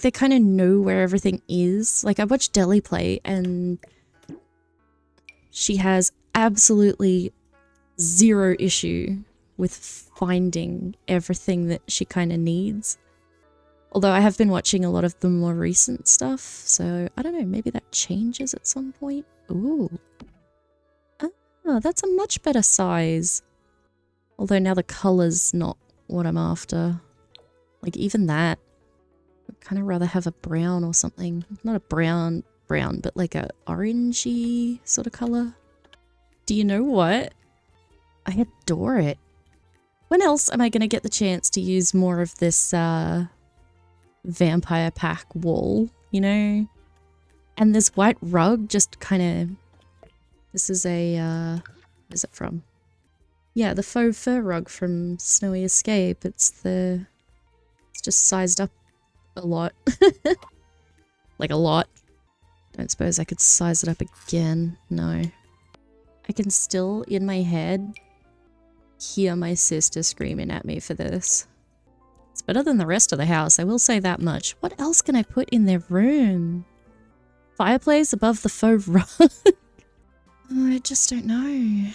they kind of know where everything is. Like I watched Deli play and she has absolutely zero issue with finding everything that she kind of needs. Although I have been watching a lot of the more recent stuff, so I don't know, maybe that changes at some point. Ooh. Oh, that's a much better size. Although now the colour's not what I'm after. Like even that. I'd kind of rather have a brown or something. Not a brown, but like a orangey sort of colour. Do you know what? I adore it. When else am I going to get the chance to use more of this, vampire pack wall, you know? And this white rug just kind of... This is a, where's it from? Yeah, the faux fur rug from Snowy Escape. It's just sized up a lot. Like a lot. Don't suppose I could size it up again. No. I can still, in my head, hear my sister screaming at me for this. It's better than the rest of the house, I will say that much. What else can I put in their room? Fireplace above the faux rug? I just don't know.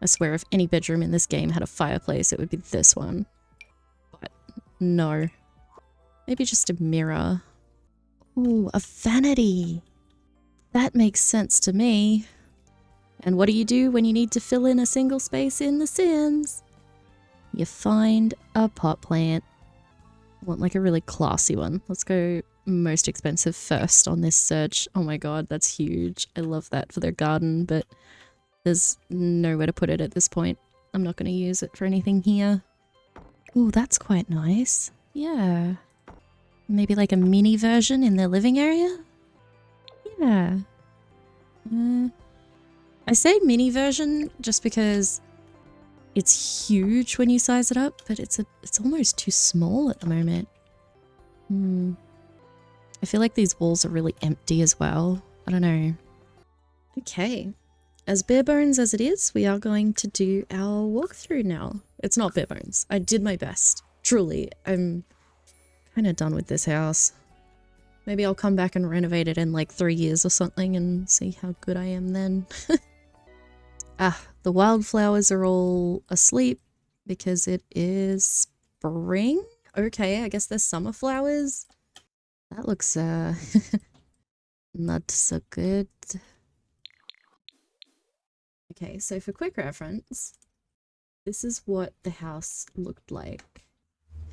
I swear if any bedroom in this game had a fireplace, it would be this one. But no. Maybe just a mirror. Ooh, a vanity. That makes sense to me. And what do you do when you need to fill in a single space in The Sims? You find a pot plant. I want like a really classy one. Let's go most expensive first on this search. Oh my god, that's huge. I love that for their garden, but there's nowhere to put it at this point. I'm not going to use it for anything here. Oh, that's quite nice. Yeah. Maybe like a mini version in their living area? Yeah. I say mini version just because it's huge when you size it up, but it's almost too small at the moment. I feel like these walls are really empty as well. I don't know. Okay. As bare bones as it is, we are going to do our walkthrough now. It's not bare bones. I did my best. Truly, I'm kind of done with this house. Maybe I'll come back and renovate it in like 3 years or something and see how good I am then. Ah, the wildflowers are all asleep because it is spring? Okay, I guess there's summer flowers. That looks, not so good. Okay, so for quick reference, this is what the house looked like.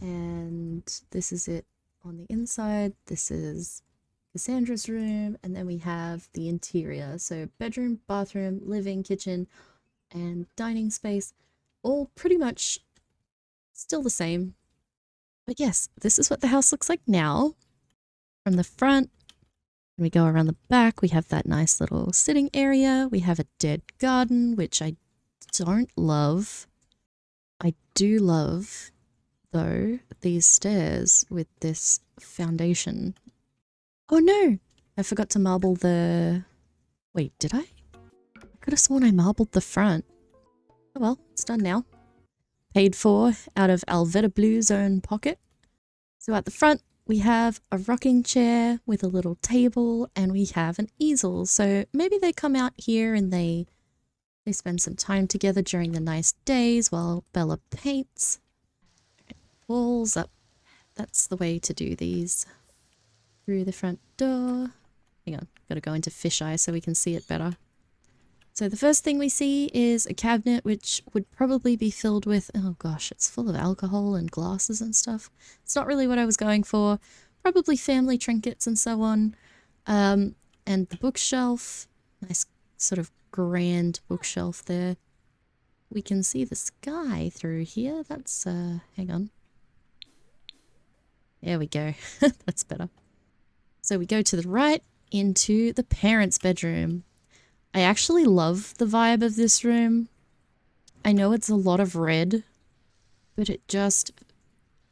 And this is it on the inside. This is Cassandra's room, and then we have the interior. So bedroom, bathroom, living, kitchen, and dining space. All pretty much still the same. But yes, this is what the house looks like now. From the front, when we go around the back, we have that nice little sitting area. We have a dead garden, which I don't love. I do love, though, these stairs with this foundation. Oh no! I forgot to marble the... Wait, did I? I could have sworn I marbled the front. Oh well, it's done now. Paid for out of Alveda Blue's own pocket. So at the front, we have a rocking chair with a little table, and we have an easel. So maybe they come out here and they spend some time together during the nice days while Bella paints. Walls up. That's the way to do these. Through the front door. Hang on, gotta go into fisheye so we can see it better. So the first thing we see is a cabinet which would probably be filled with, oh gosh, it's full of alcohol and glasses and stuff. It's not really what I was going for. Probably family trinkets and so on. And the bookshelf, nice sort of grand bookshelf there. We can see the sky through here. That's, hang on. There we go. That's better. So we go to the right into the parents' bedroom. I actually love the vibe of this room. I know it's a lot of red, but it just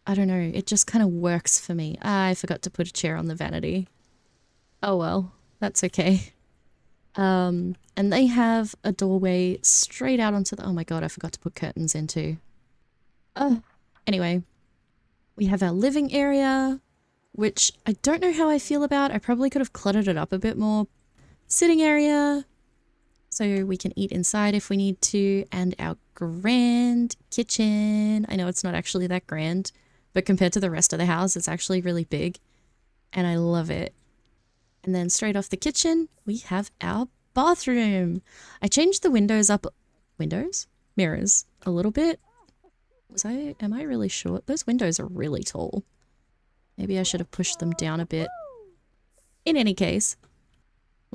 I don't know, it just kind of works for me. I forgot to put a chair on the vanity. Oh well, that's okay. And they have a doorway straight out onto the... Oh my god, I forgot to put curtains in too. Anyway, we have our living area, which I don't know how I feel about. I probably could have cluttered it up a bit more. Sitting area, so we can eat inside if we need to, and our grand kitchen. I know it's not actually that grand, but compared to the rest of the house, it's actually really big, and I love it. And then straight off the kitchen, we have our bathroom. I changed the windows up, mirrors a little bit. Am I really short? Those windows are really tall. Maybe I should have pushed them down a bit. In any case,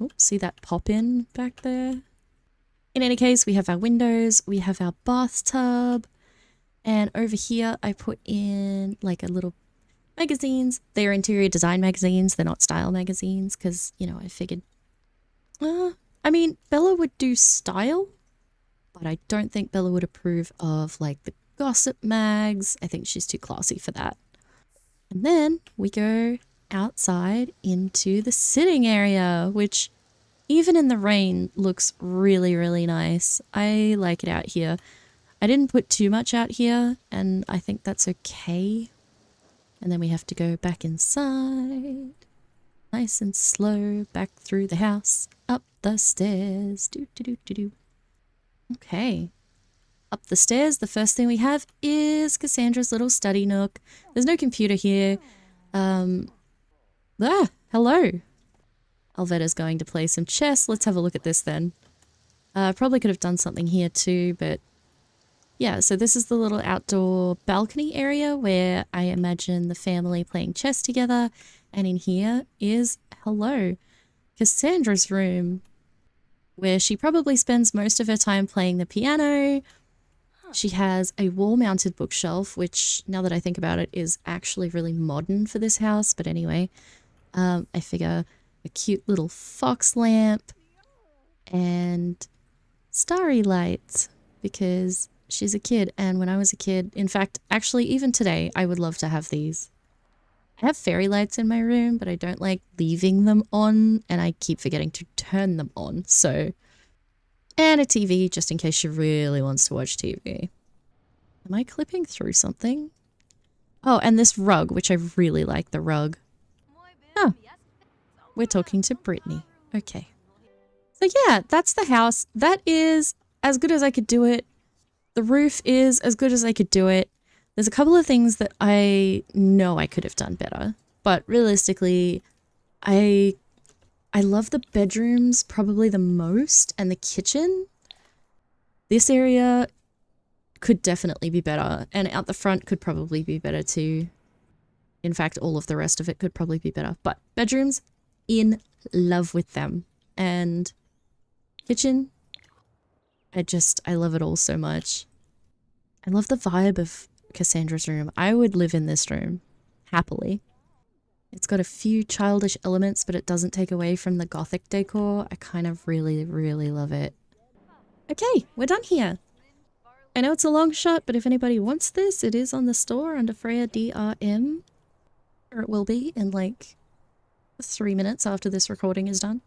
oh, see that pop in back there? In any case, we have our windows, we have our bathtub, and over here I put in like a little magazines. They're interior design magazines, they're not style magazines, because, you know, I figured, I mean, Bella would do style, but I don't think Bella would approve of like the gossip mags. I think she's too classy for that. And then we go outside into the sitting area, which even in the rain looks really, really nice. I like it out here. I didn't put too much out here, and I think that's okay. And then we have to go back inside. Nice and slow, back through the house, up the stairs. Do, do, do, do, do. Okay. Up the stairs, the first thing we have is Cassandra's little study nook. There's no computer here. Hello. Alveda's going to play some chess. Let's have a look at this then. Probably could have done something here too, but yeah, so this is the little outdoor balcony area where I imagine the family playing chess together. And in here is, hello, Cassandra's room, where she probably spends most of her time playing the piano. She has a wall-mounted bookshelf, which, now that I think about it, is actually really modern for this house. But anyway, I figure a cute little fox lamp and starry lights, because she's a kid, and when I was a kid, in fact, actually even today, I would love to have these. I have fairy lights in my room, but I don't like leaving them on, and I keep forgetting to turn them on, so... And a TV, just in case she really wants to watch TV. Am I clipping through something? Oh, and this rug, which I really like the rug. Oh, we're talking to Brittany. Okay. So yeah, that's the house. That is as good as I could do it. The roof is as good as I could do it. There's a couple of things that I know I could have done better, but realistically, I love the bedrooms probably the most, and the kitchen. This area could definitely be better, and out the front could probably be better too. In fact, all of the rest of it could probably be better, but bedrooms, in love with them. And kitchen, I love it all so much. I love the vibe of Cassandra's room. I would live in this room, happily. It's got a few childish elements, but it doesn't take away from the gothic decor. I kind of really, really love it. Okay, we're done here. I know it's a long shot, but if anybody wants this, it is on the store under Freya DRM. Or it will be in like 3 minutes after this recording is done.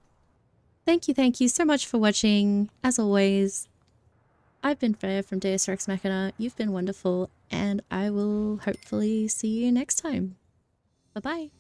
Thank you so much for watching. As always, I've been Freya from Deus Rex Machina. You've been wonderful, and I will hopefully see you next time. Bye-bye.